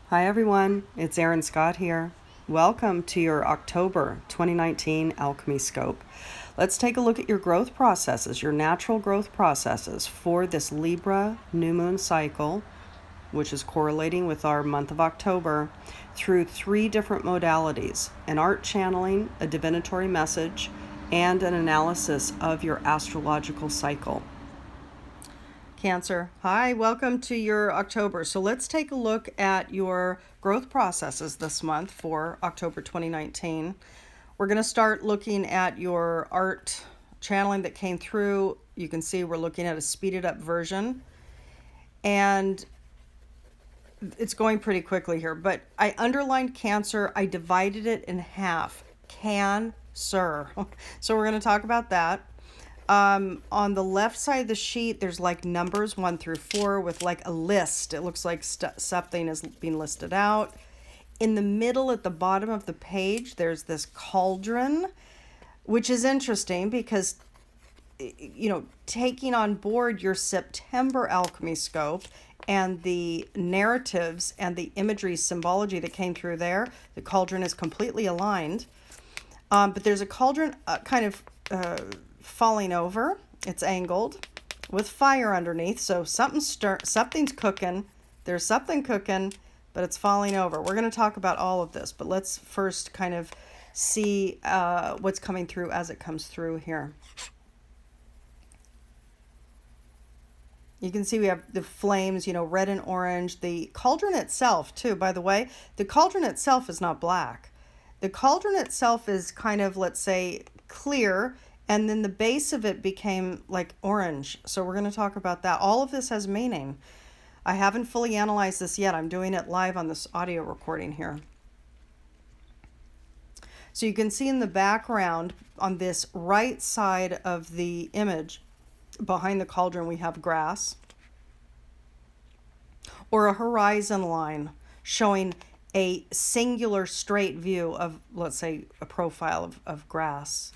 Hi everyone, it's Erin Scott here. Welcome to your October 2019 Alchemy Scope. Let's take a look at your growth processes, your natural growth processes for this Libra new moon cycle, which is correlating with our month of October, through three different modalities: an art channeling, a divinatory message, and an analysis of your astrological cycle. Cancer. Hi, welcome to your October. So let's take a look at your growth processes this month for October 2019. We're going to start looking at your art channeling that came through. You can see we're looking at a speeded up version. And it's going pretty quickly here, but I underlined Cancer. I divided it in half. Cancer. So we're going to talk about that. On the left side of the sheet, there's like numbers 1 through 4 with like a list. It looks like something is being listed out. In the middle at the bottom of the page, there's this cauldron, which is interesting because, taking on board your September alchemy scope and the narratives and the imagery symbology that came through there, the cauldron is completely aligned. But there's a cauldron kind of falling over. It's angled with fire underneath, so something's cooking. There's something cooking, but it's falling over. We're going to talk about all of this, but let's first kind of see what's coming through as it comes through here. You can see we have the flames, red and orange. The cauldron itself, too, by the way, the cauldron itself is not black. The cauldron itself is kind of, let's say, clear, and then the base of it became like orange. So we're going to talk about that. All of this has meaning. I haven't fully analyzed this yet. I'm doing it live on this audio recording here. So you can see in the background on this right side of the image, behind the cauldron, we have grass or a horizon line showing a singular straight view of, let's say, a profile of grass.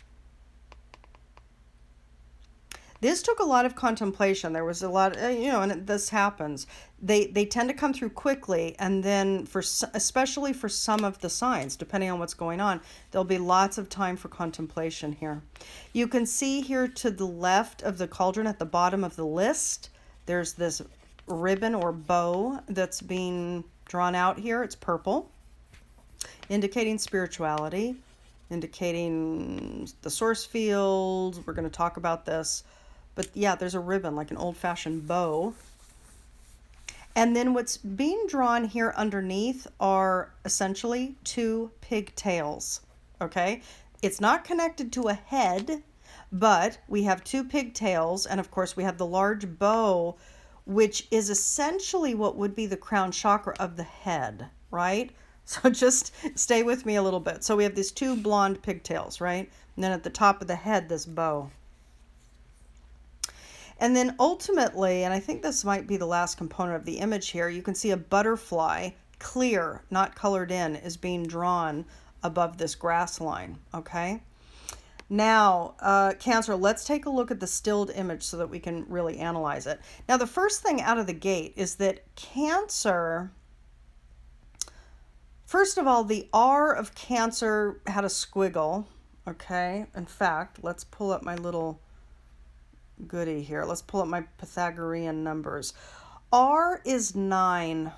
This took a lot of contemplation. There was a lot, and this happens. They tend to come through quickly, and then especially for some of the signs, depending on what's going on, there'll be lots of time for contemplation here. You can see here to the left of the cauldron at the bottom of the list, there's this ribbon or bow that's being drawn out here. It's purple, indicating spirituality, indicating the source field. We're going to talk about this. But yeah, there's a ribbon, like an old-fashioned bow. And then what's being drawn here underneath are essentially 2 pigtails, okay? It's not connected to a head, but we have 2 pigtails, and of course we have the large bow, which is essentially what would be the crown chakra of the head, right? So just stay with me a little bit. So we have these 2 blonde pigtails, right? And then at the top of the head, this bow. And then ultimately, and I think this might be the last component of the image here, you can see a butterfly, clear, not colored in, is being drawn above this grass line, okay? Now, Cancer, let's take a look at the stilled image so that we can really analyze it. Now, the first thing out of the gate is that Cancer, first of all, the R of Cancer had a squiggle, okay? In fact, let's pull up my little goodie here. Let's pull up my Pythagorean numbers. R is 9.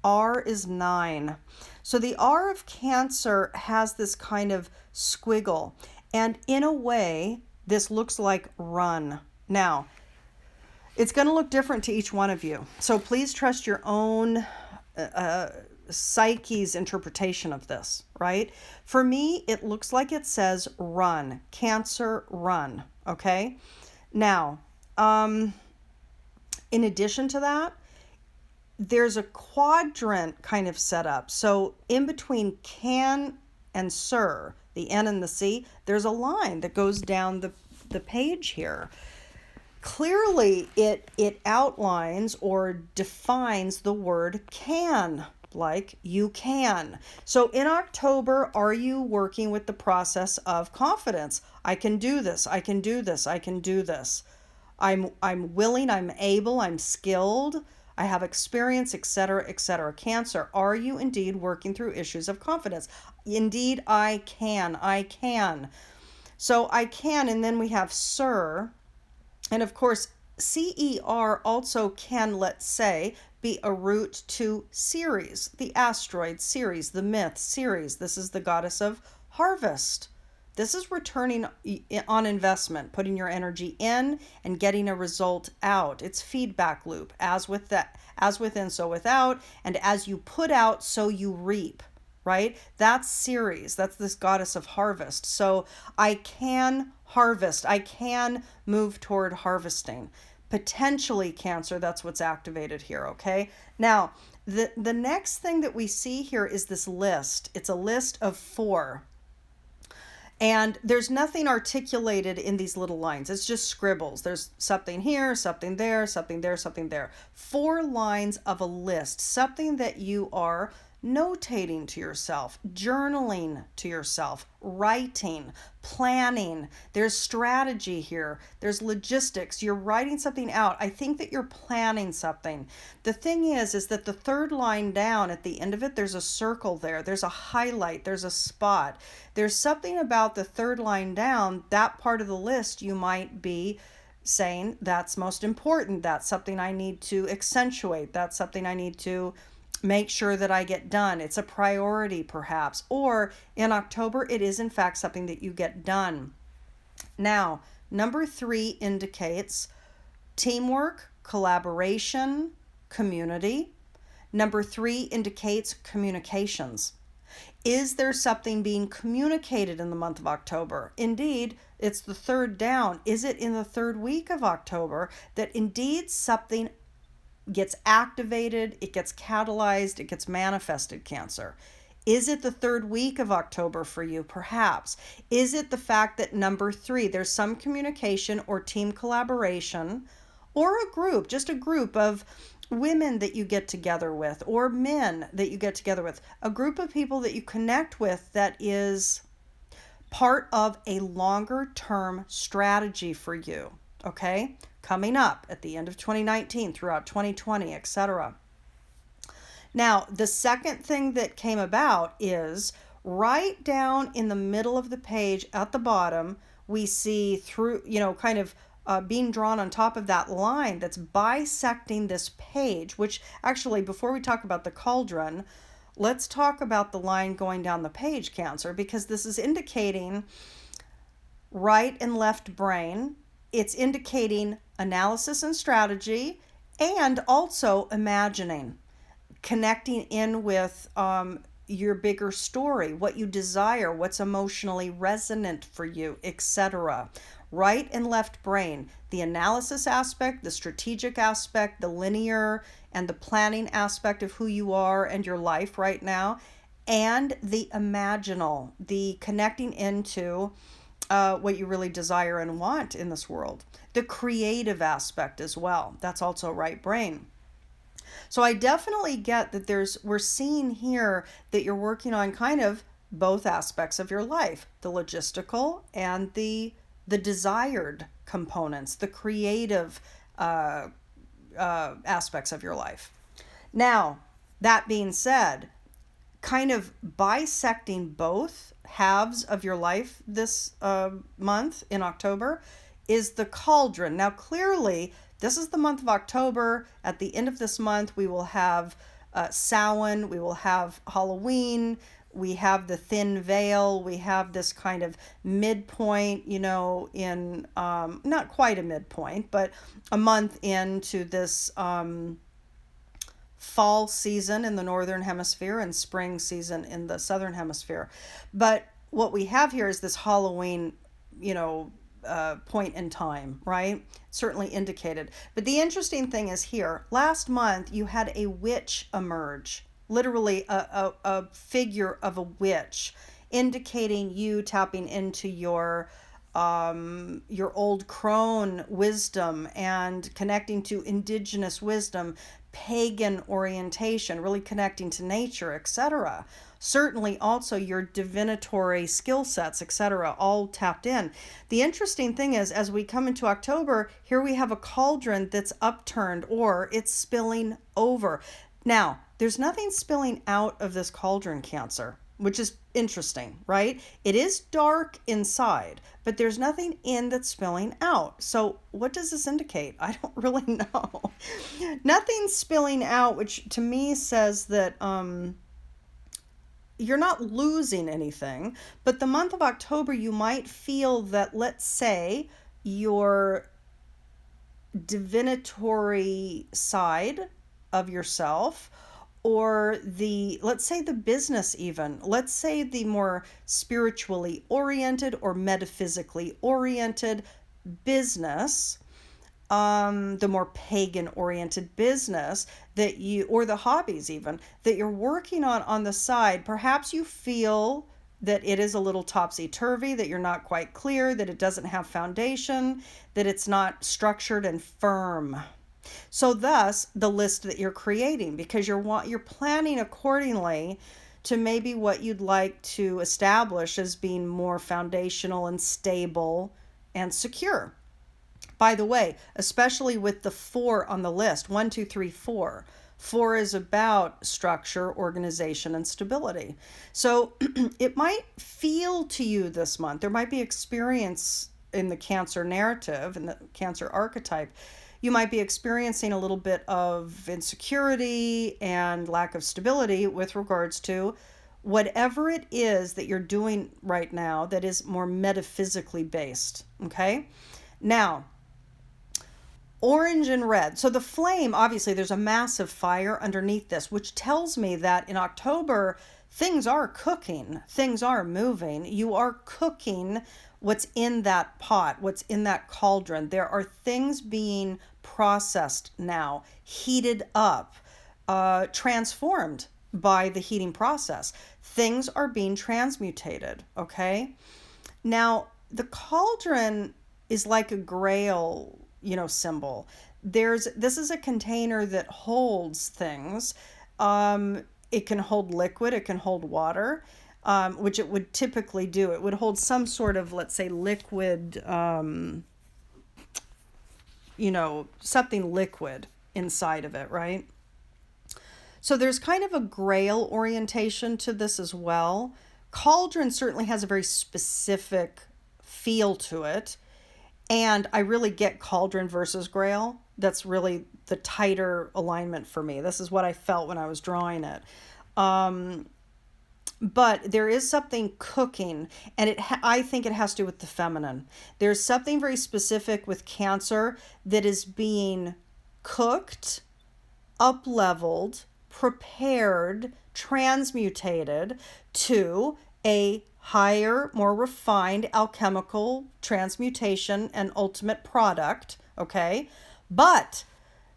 R is 9. So the R of Cancer has this kind of squiggle. And in a way, this looks like run. Now, it's going to look different to each one of you. So please trust your own psyche's interpretation of this, right? For me, it looks like it says run. Cancer, run. Okay? Now, in addition to that, there's a quadrant kind of set up. So in between can and sir, the N and the C, there's a line that goes down the page here. Clearly, it outlines or defines the word can, like you can. So in October, are you working with the process of confidence? I can do this. I can do this. I can do this. I'm willing. I'm able. I'm skilled. I have experience, etc., etc. Cancer, are you indeed working through issues of confidence? Indeed, I can. I can. So I can, and then we have Sir. And of course, CER also can, let's say, be a root to Ceres, the asteroid Ceres, the myth Ceres. This is the goddess of harvest. This is returning on investment, putting your energy in and getting a result out. It's feedback loop, as with that, as within, so without, and as you put out, so you reap. Right? That's Ceres. That's this goddess of harvest. So I can harvest. I can move toward harvesting. Potentially Cancer, that's what's activated here, okay? Now, the next thing that we see here is this list. It's a list of 4. And there's nothing articulated in these little lines. It's just scribbles. There's something here, something there, something there, something there. 4 lines of a list, something that you are notating to yourself, journaling to yourself, writing, planning. There's strategy here. There's logistics. You're writing something out. I think that you're planning something. The thing is that the 3rd line down at the end of it, there's a circle there. There's a highlight. There's a spot. There's something about the 3rd line down, that part of the list you might be saying that's most important. That's something I need to accentuate. That's something I need to make sure that I get done. It's a priority perhaps. Or in October, it is in fact something that you get done. Now, number 3 indicates teamwork, collaboration, community. Number 3 indicates communications. Is there something being communicated in the month of October? Indeed, it's the 3rd down. Is it in the 3rd week of October that indeed something gets activated, it gets catalyzed, it gets manifested, Cancer? Is it the 3rd week of October for you? Perhaps. Is it the fact that number 3, there's some communication or team collaboration, or a group, just a group of women that you get together with, or men that you get together with, a group of people that you connect with that is part of a longer term strategy for you, okay? Coming up at the end of 2019, throughout 2020, etc. Now, the second thing that came about is right down in the middle of the page at the bottom, we see through, kind of being drawn on top of that line that's bisecting this page, which actually, before we talk about the cauldron, let's talk about the line going down the page, Cancer, because this is indicating right and left brain. It's indicating analysis and strategy, and also imagining, connecting in with your bigger story, what you desire, what's emotionally resonant for you, etc. Right and left brain, the analysis aspect, the strategic aspect, the linear and the planning aspect of who you are and your life right now, and the imaginal, the connecting into what you really desire and want in this world. The creative aspect as well. That's also right brain. So I definitely get that we're seeing here that you're working on kind of both aspects of your life, the logistical and the desired components, the creative aspects of your life. Now, that being said, kind of bisecting both halves of your life this month in October is the cauldron. Now, clearly, this is the month of October. At the end of this month, we will have Samhain, we will have Halloween, we have the thin veil, we have this kind of midpoint, in not quite a midpoint, but a month into this fall season in the northern hemisphere and spring season in the southern hemisphere. But what we have here is this Halloween, point in time, right? Certainly indicated. But the interesting thing is here, last month you had a witch emerge, literally a figure of a witch, indicating you tapping into your old crone wisdom and connecting to indigenous wisdom, pagan orientation, really connecting to nature, etc. certainly also your divinatory skill sets, etc., all tapped in. The interesting thing is, as we come into October, here we have a cauldron that's upturned, or it's spilling over. Now, there's nothing spilling out of this cauldron, Cancer, which is interesting, right? It is dark inside, but there's nothing in that's spilling out. So what does this indicate? I don't really know. Nothing spilling out, which to me says that you're not losing anything, but the month of October, you might feel that, let's say, your divinatory side of yourself, or let's say the business, even, let's say the more spiritually oriented or metaphysically oriented business, the more pagan oriented business that you, or the hobbies even, that you're working on the side, perhaps you feel that it is a little topsy-turvy, that you're not quite clear, that it doesn't have foundation, that it's not structured and firm. So thus the list that you're creating, because you're planning accordingly to maybe what you'd like to establish as being more foundational and stable and secure. By the way, especially with the 4 on the list, 1, 2, 3, 4. 4 is about structure, organization, and stability. So it might feel to you this month, there might be experience in the Cancer narrative, in the Cancer archetype. You might be experiencing a little bit of insecurity and lack of stability with regards to whatever it is that you're doing right now that is more metaphysically based, okay? Now, orange and red. So the flame, obviously there's a massive fire underneath this, which tells me that in October, things are cooking, things are moving. You are cooking what's in that pot, what's in that cauldron. There are things being processed now, heated up, transformed by the heating process. Things are being transmutated, okay? Now, the cauldron is like a grail, symbol. This is a container that holds things. It can hold liquid, it can hold water, which it would typically do. It would hold some sort of, let's say, liquid, something liquid inside of it, right? So there's kind of a grail orientation to this as well. Cauldron certainly has a very specific feel to it. And I really get cauldron versus grail. That's really the tighter alignment for me. This is what I felt when I was drawing it. But there is something cooking, and I think it has to do with the feminine. There's something very specific with Cancer that is being cooked, up-leveled, prepared, transmutated to a higher, more refined alchemical transmutation and ultimate product, okay? But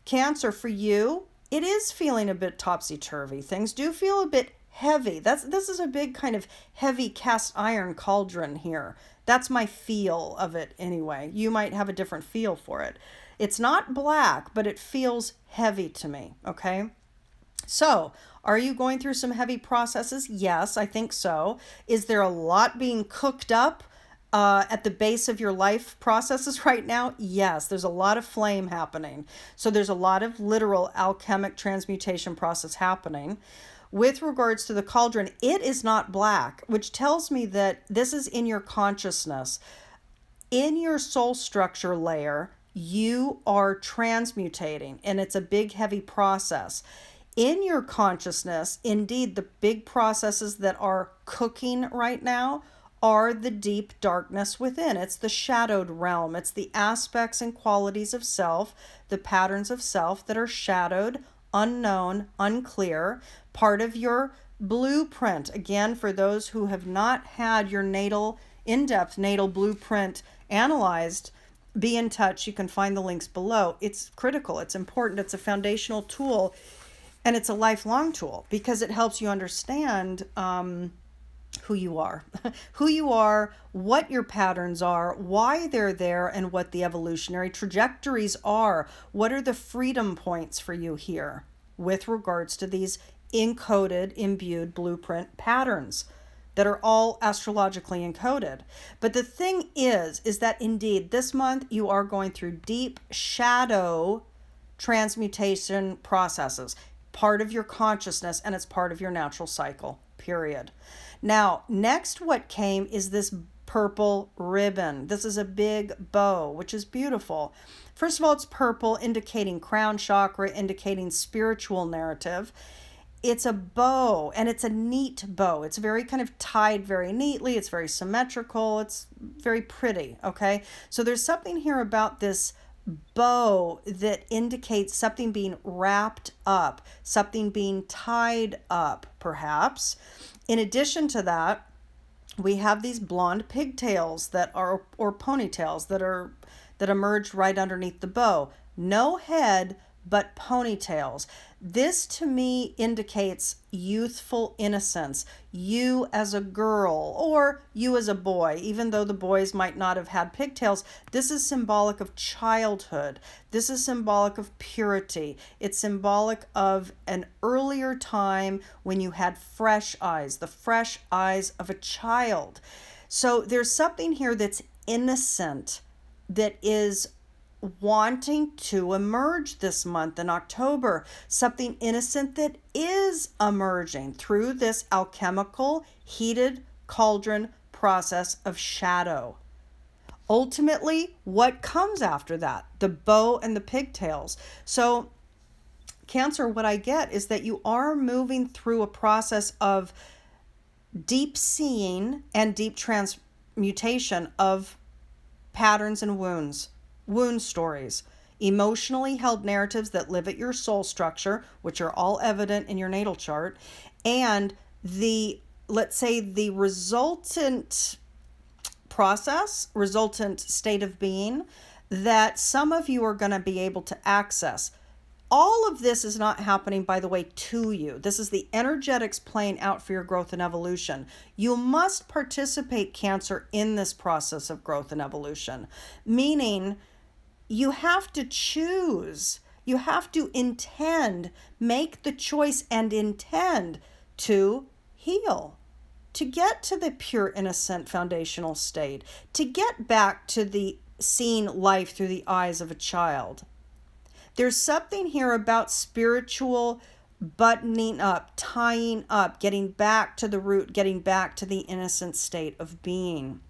Cancer, for you, it is feeling a bit topsy-turvy. Things do feel a bit heavy. This is a big kind of heavy cast iron cauldron here. That's my feel of it anyway. You might have a different feel for it. It's not black, but it feels heavy to me, okay? So, are you going through some heavy processes? Yes, I think so. Is there a lot being cooked up at the base of your life processes right now? Yes, there's a lot of flame happening. So there's a lot of literal alchemic transmutation process happening. With regards to the cauldron, it is not black, which tells me that this is in your consciousness. In your soul structure layer, you are transmutating, and it's a big, heavy process. In your consciousness, indeed, the big processes that are cooking right now are the deep darkness within. It's the shadowed realm. It's the aspects and qualities of self, the patterns of self that are shadowed, unknown, unclear, part of your blueprint. Again, for those who have not had your in-depth natal blueprint analyzed, be in touch. You can find the links below. It's critical. It's important. It's a foundational tool. And it's a lifelong tool because it helps you understand who you are, what your patterns are, why they're there, and what the evolutionary trajectories are. What are the freedom points for you here with regards to these encoded, imbued blueprint patterns that are all astrologically encoded. But the thing is that indeed this month you are going through deep shadow transmutation processes, part of your consciousness, and it's part of your natural cycle, period. Now, next what came is this purple ribbon. This is a big bow, which is beautiful. First of all, it's purple, indicating crown chakra, indicating spiritual narrative. It's a bow, and it's a neat bow. It's very kind of tied very neatly. It's very symmetrical. It's very pretty, okay? So there's something here about this bow that indicates something being wrapped up, something being tied up, perhaps. In addition to that, we have these blonde pigtails that are, or ponytails that emerge right underneath the bow. No head, but ponytails. This to me indicates youthful innocence. You as a girl or you as a boy, even though the boys might not have had pigtails, this is symbolic of childhood. This is symbolic of purity. It's symbolic of an earlier time when you had fresh eyes, the fresh eyes of a child. So there's something here that's innocent, that is wanting to emerge this month in October, something innocent that is emerging through this alchemical heated cauldron process of shadow. Ultimately, what comes after that? The bow and the pigtails. So Cancer, what I get is that you are moving through a process of deep seeing and deep transmutation of patterns and wound stories, emotionally held narratives that live at your soul structure, which are all evident in your natal chart, and let's say the resultant state of being that some of you are going to be able to access. All of this is not happening, by the way, to you. This is the energetics playing out for your growth and evolution. You must participate, Cancer, in this process of growth and evolution, meaning you have to choose. You have to intend, make the choice and intend to heal, to get to the pure, innocent, foundational state, to get back to the seeing life through the eyes of a child. There's something here about spiritual buttoning up, tying up, getting back to the root, getting back to the innocent state of being.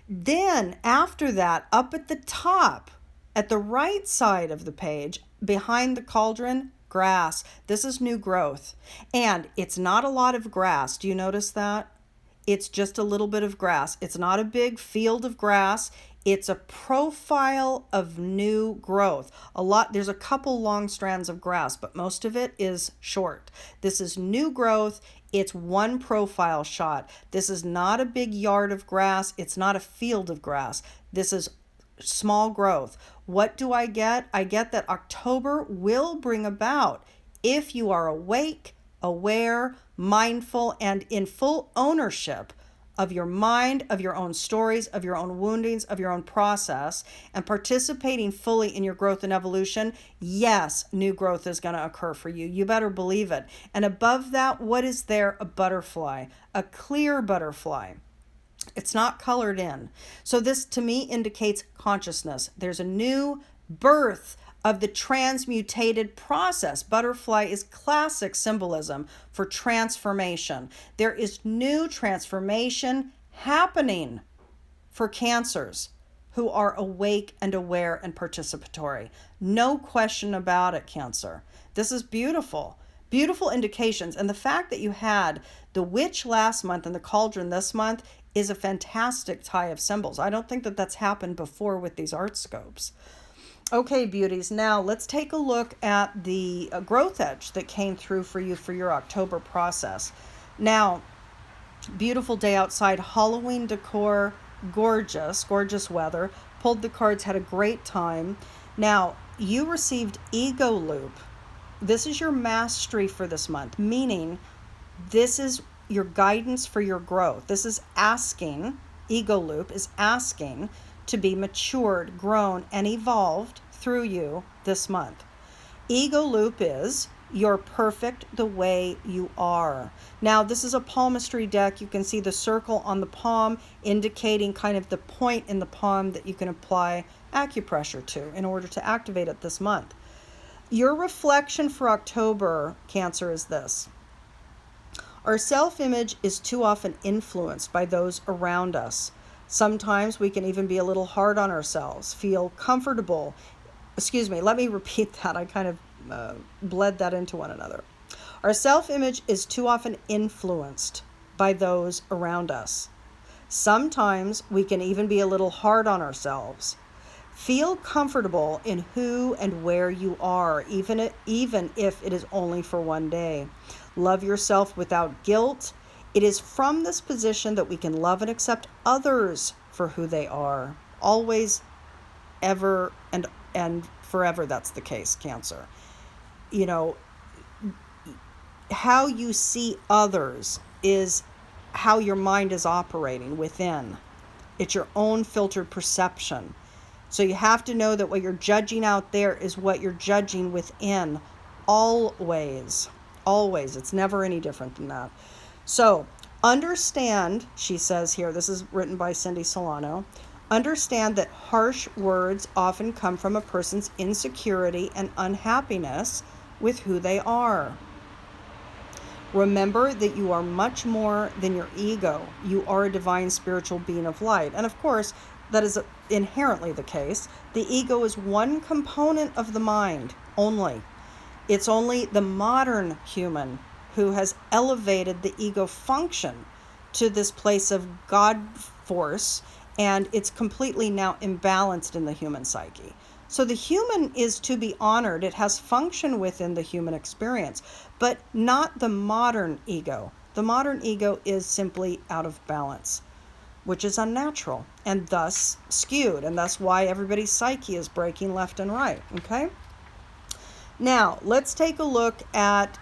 Then after that, up at the top, at the right side of the page, behind the cauldron, grass. This is new growth. And it's not a lot of grass. Do you notice that? It's just a little bit of grass. It's not a big field of grass. It's a profile of new growth. There's a couple long strands of grass, but most of it is short. This is new growth. It's one profile shot. This is not a big yard of grass. It's not a field of grass. This is small growth. What do I get? I get that October will bring about, if you are awake, aware, mindful, and in full ownership of your mind, of your own stories, of your own woundings, of your own process, and participating fully in your growth and evolution, yes, new growth is going to occur for you. You better believe it. And above that, what is there? A butterfly, a clear butterfly. It's not colored in. So this to me indicates consciousness. There's a new birth of the transmutated process. Butterfly is classic symbolism for transformation. There is new transformation happening for Cancers who are awake and aware and participatory. No question about it, Cancer. This is beautiful. Beautiful indications. And the fact that you had the witch last month and the cauldron this month is a fantastic tie of symbols. I don't think that that's happened before with these art scopes. Okay, beauties, now let's take a look at the growth edge that came through for you for your October process. Now, beautiful day outside, Halloween decor, gorgeous, gorgeous weather. Pulled the cards, had a great time. Now, you received Ego Loop. This is your mastery for this month, meaning this is your guidance for your growth. This is asking, Ego Loop is asking to be matured, grown, and evolved through you this month. Ego Loop is You're perfect the way you are. Now, this is a palmistry deck. You can see the circle on the palm indicating kind of the point in the palm that you can apply acupressure to in order to activate it this month. Your reflection for October, Cancer, is this. Our self-image is too often influenced by those around us. Sometimes we can even be a little hard on ourselves, feel comfortable. Excuse me, let me repeat that. I kind of bled that into one another. Our self-image is too often influenced by those around us. Sometimes we can even be a little hard on ourselves. Feel comfortable in who and where you are, even if it is only for one day. Love yourself without guilt. It is from this position that we can love and accept others for who they are. Always, ever, and forever that's the case, Cancer. You know, how you see others is how your mind is operating within. It's your own filtered perception. So you have to know that what you're judging out there is what you're judging within. Always. Always. It's never any different than that. So understand, she says here, this is written by Cindy Solano, understand that harsh words often come from a person's insecurity and unhappiness with who they are. Remember that you are much more than your ego. You are a divine spiritual being of light. And of course, that is inherently the case. The ego is one component of the mind only. It's only the modern human who has elevated the ego function to this place of God force, and it's completely now imbalanced in the human psyche. So the human is to be honored. It has function within the human experience, but not the modern ego. The modern ego is simply out of balance, which is unnatural and thus skewed, and that's why everybody's psyche is breaking left and right, okay? Now, let's take a look at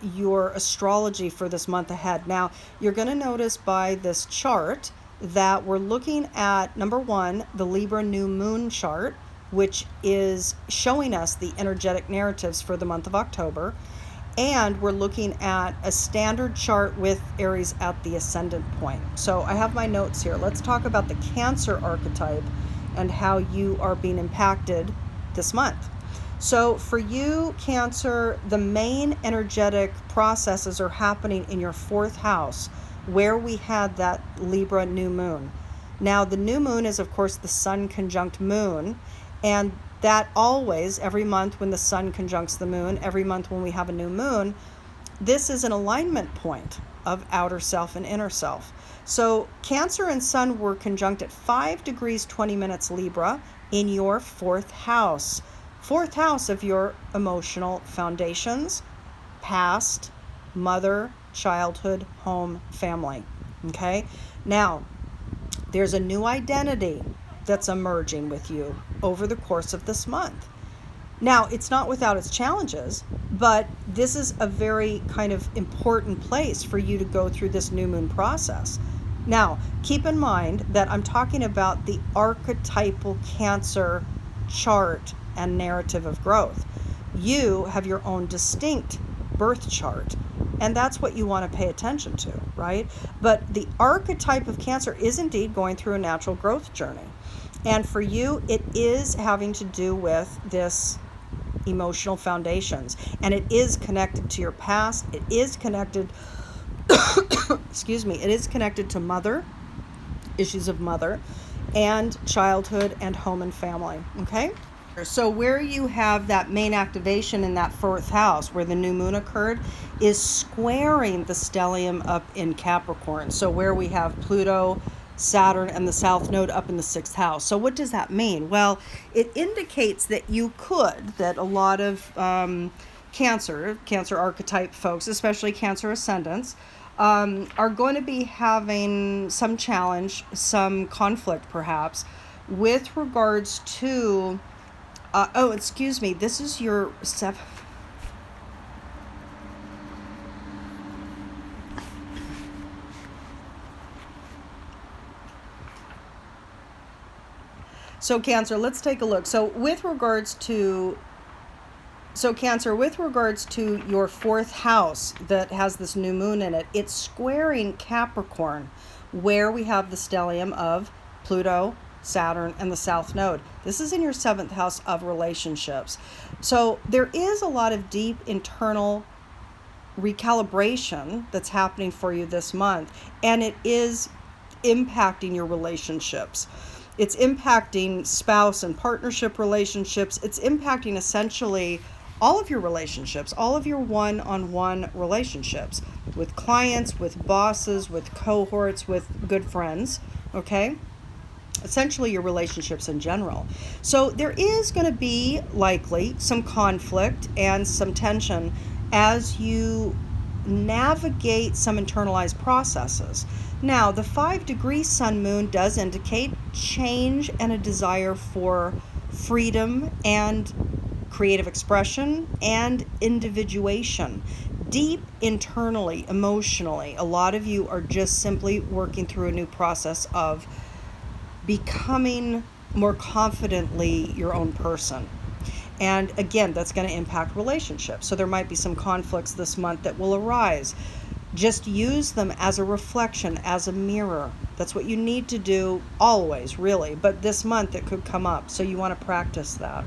your astrology for this month ahead. Now, you're going to notice by this chart that we're looking at, number one, the Libra new moon chart, which is showing us the energetic narratives for the month of October. And we're looking at a standard chart with Aries at the ascendant point. So I have my notes here. Let's talk about the Cancer archetype and how you are being impacted this month. So for you, Cancer, the main energetic processes are happening in your 4th house, where we had that Libra new moon. Now, the new moon is, of course, the sun conjunct moon, and that always, every month when the sun conjuncts the moon, every month when we have a new moon, this is an alignment point of outer self and inner self. So Cancer and Sun were conjunct at 5 degrees 20 minutes Libra in your 4th house. 4th house of your emotional foundations, past, mother, childhood, home, family. Okay? Now, there's a new identity that's emerging with you over the course of this month. Now, it's not without its challenges, but this is a very kind of important place for you to go through this new moon process. Now, keep in mind that I'm talking about the archetypal Cancer chart and narrative of growth. You have your own distinct birth chart, and that's what you want to pay attention to, right? But the archetype of Cancer is indeed going through a natural growth journey. And for you, it is having to do with this emotional foundations, and it is connected to your past. It is connected, excuse me, it is connected to mother, issues of mother, and childhood and home and family, okay? So where you have that main activation in that 4th house where the new moon occurred is squaring the stellium up in Capricorn. So where we have Pluto, Saturn, and the South Node up in the 6th house. So what does that mean? Well, it indicates that that a lot of Cancer archetype folks, especially Cancer ascendants, are going to be having some challenge, some conflict perhaps, with regards to, excuse me, this is your 7th. So Cancer, let's take a look. So with regards to So Cancer, with regards to your fourth house that has this new moon in it, it's squaring Capricorn, where we have the stellium of Pluto, Saturn, and the South Node. This is in your seventh house of relationships. So there is a lot of deep internal recalibration that's happening for you this month, and it is impacting your relationships. It's impacting spouse and partnership relationships. It's impacting essentially all of your relationships, all of your one-on-one relationships with clients, with bosses, with cohorts, with good friends, okay? Essentially your relationships in general. So there is going to be likely some conflict and some tension as you navigate some internalized processes. Now, the 5-degree sun moon does indicate change and a desire for freedom and creative expression and individuation. Deep internally, emotionally, a lot of you are just simply working through a new process of becoming more confidently your own person. And again, that's going to impact relationships. So there might be some conflicts this month that will arise. Just use them as a reflection, as a mirror. That's what you need to do always, really. But this month it could come up. So you want to practice that.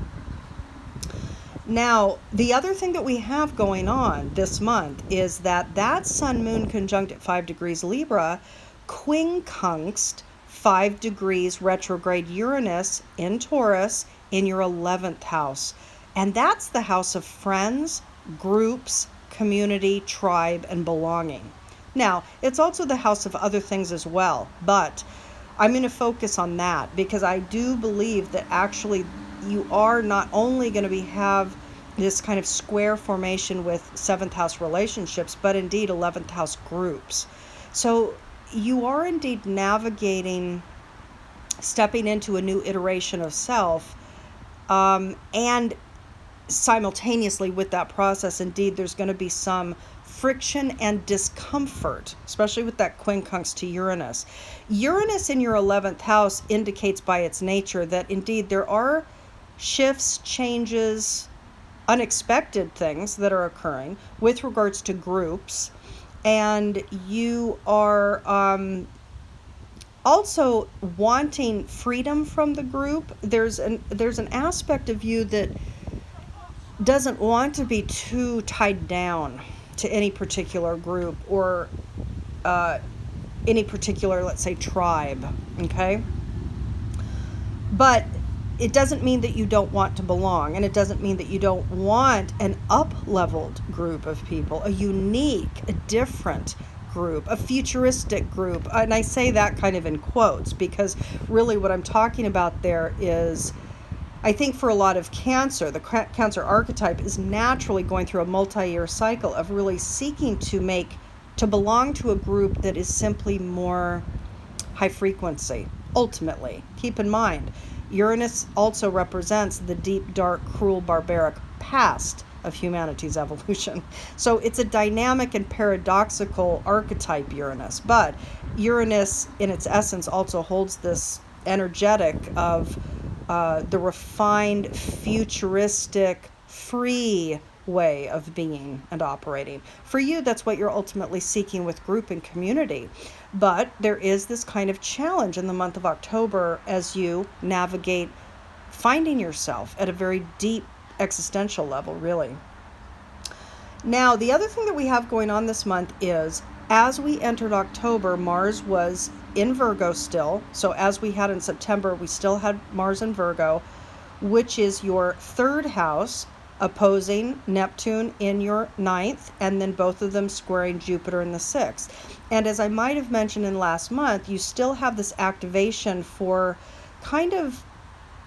Now, the other thing that we have going on this month is that sun moon conjunct at 5 degrees Libra quincunxed 5 degrees retrograde Uranus in Taurus in your 11th house. And that's the house of friends, groups, community, tribe, and belonging. Now, it's also the house of other things as well, but I'm going to focus on that because I do believe that actually you are not only going to have this kind of square formation with 7th house relationships, but indeed 11th house groups. So you are indeed navigating, stepping into a new iteration of self, and simultaneously with that process, indeed, there's going to be some friction and discomfort, especially with that quincunx to Uranus. Uranus in your 11th house indicates by its nature that indeed there are shifts, changes, unexpected things that are occurring with regards to groups, and you are also wanting freedom from the group. There's an aspect of you that doesn't want to be too tied down to any particular group or any particular, let's say, tribe, okay? But it doesn't mean that you don't want to belong, and it doesn't mean that you don't want an up-leveled group of people, a unique, a different group, a futuristic group. And I say that kind of in quotes because really what I'm talking about there is, I think for a lot of Cancer, the Cancer archetype is naturally going through a multi-year cycle of really seeking to belong to a group that is simply more high frequency, ultimately. Keep in mind, Uranus also represents the deep, dark, cruel, barbaric past of humanity's evolution. So it's a dynamic and paradoxical archetype, Uranus. But Uranus, in its essence, also holds this energetic of the refined, futuristic, free way of being and operating. For you, that's what you're ultimately seeking with group and community. But there is this kind of challenge in the month of October as you navigate finding yourself at a very deep existential level, really. Now, the other thing that we have going on this month is, as we entered October, Mars was in Virgo still. So as we had in September, we still had Mars in Virgo, which is your 3rd house, opposing Neptune in your 9th, and then both of them squaring Jupiter in the 6th. And as I might have mentioned in last month, you still have this activation for kind of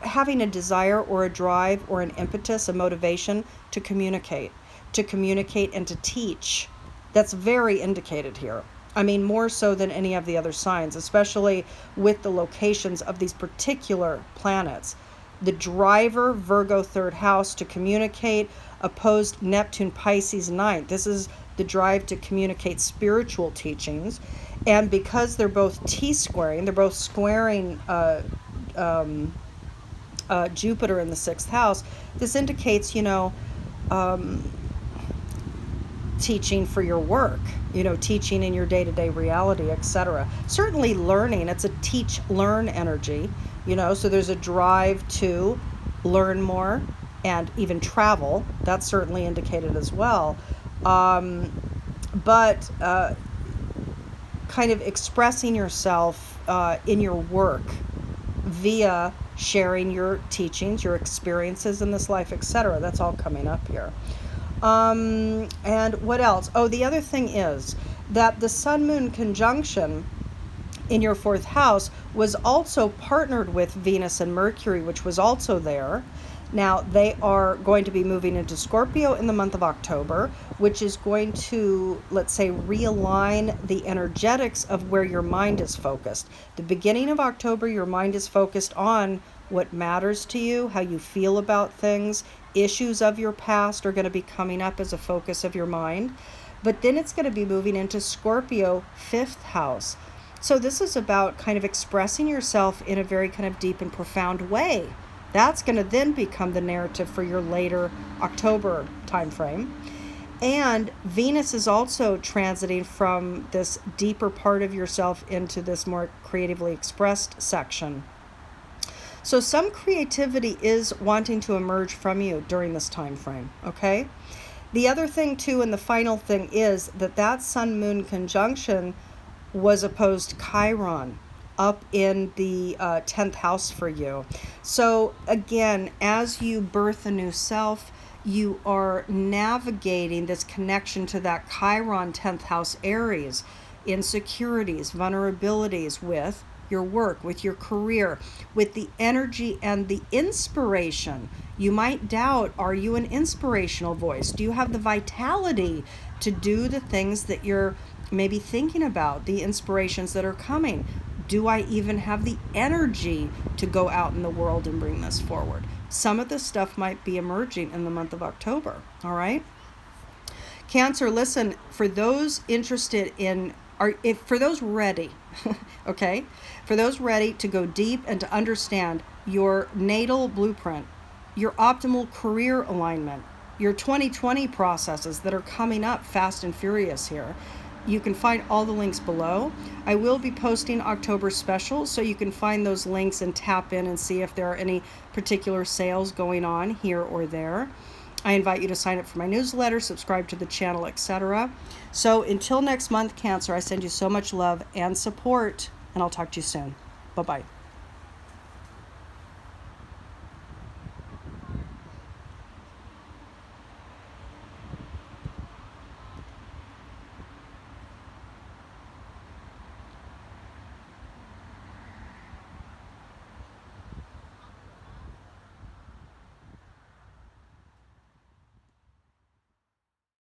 having a desire or a drive or an impetus, a motivation to communicate and to teach. That's very indicated here. I mean, more so than any of the other signs, especially with the locations of these particular planets. The driver, Virgo 3rd house, to communicate, opposed Neptune Pisces 9th. This is the drive to communicate spiritual teachings. And because they're both T-squaring, they're both squaring Jupiter in the 6th house, this indicates, teaching for your work, teaching in your day-to-day reality, etc. Certainly learning, it's a teach-learn energy, so there's a drive to learn more and even travel. That's certainly indicated as well. But kind of expressing yourself in your work via sharing your teachings, your experiences in this life, etc. That's all coming up here. And what else? Oh, the other thing is that the Sun-Moon conjunction in your 4th house was also partnered with Venus and Mercury, which was also there. Now, they are going to be moving into Scorpio in the month of October, which is going to, let's say, realign the energetics of where your mind is focused. The beginning of October, your mind is focused on what matters to you, how you feel about things. Issues of your past are going to be coming up as a focus of your mind. But then it's going to be moving into Scorpio, 5th house. So this is about kind of expressing yourself in a very kind of deep and profound way. That's going to then become the narrative for your later October time frame. And Venus is also transiting from this deeper part of yourself into this more creatively expressed section. So some creativity is wanting to emerge from you during this time frame, okay? The other thing too, and the final thing, is that Sun-Moon conjunction was opposed to Chiron up in the 10th house for you. So again, as you birth a new self, you are navigating this connection to that Chiron 10th house Aries, insecurities, vulnerabilities with your work, with your career, with the energy and the inspiration. You might doubt, are you an inspirational voice? Do you have the vitality to do the things that you're maybe thinking about, the inspirations that are coming? Do I even have the energy to go out in the world and bring this forward? Some of this stuff might be emerging in the month of October, all right? Cancer, listen, for those interested in, for those ready, okay? For those ready to go deep and to understand your natal blueprint, your optimal career alignment, your 2020 processes that are coming up fast and furious here, you can find all the links below. I will be posting October specials, so you can find those links and tap in and see if there are any particular sales going on here or there. I invite you to sign up for my newsletter, subscribe to the channel, etc. So until next month, Cancer, I send you so much love and support, and I'll talk to you soon. Bye-bye.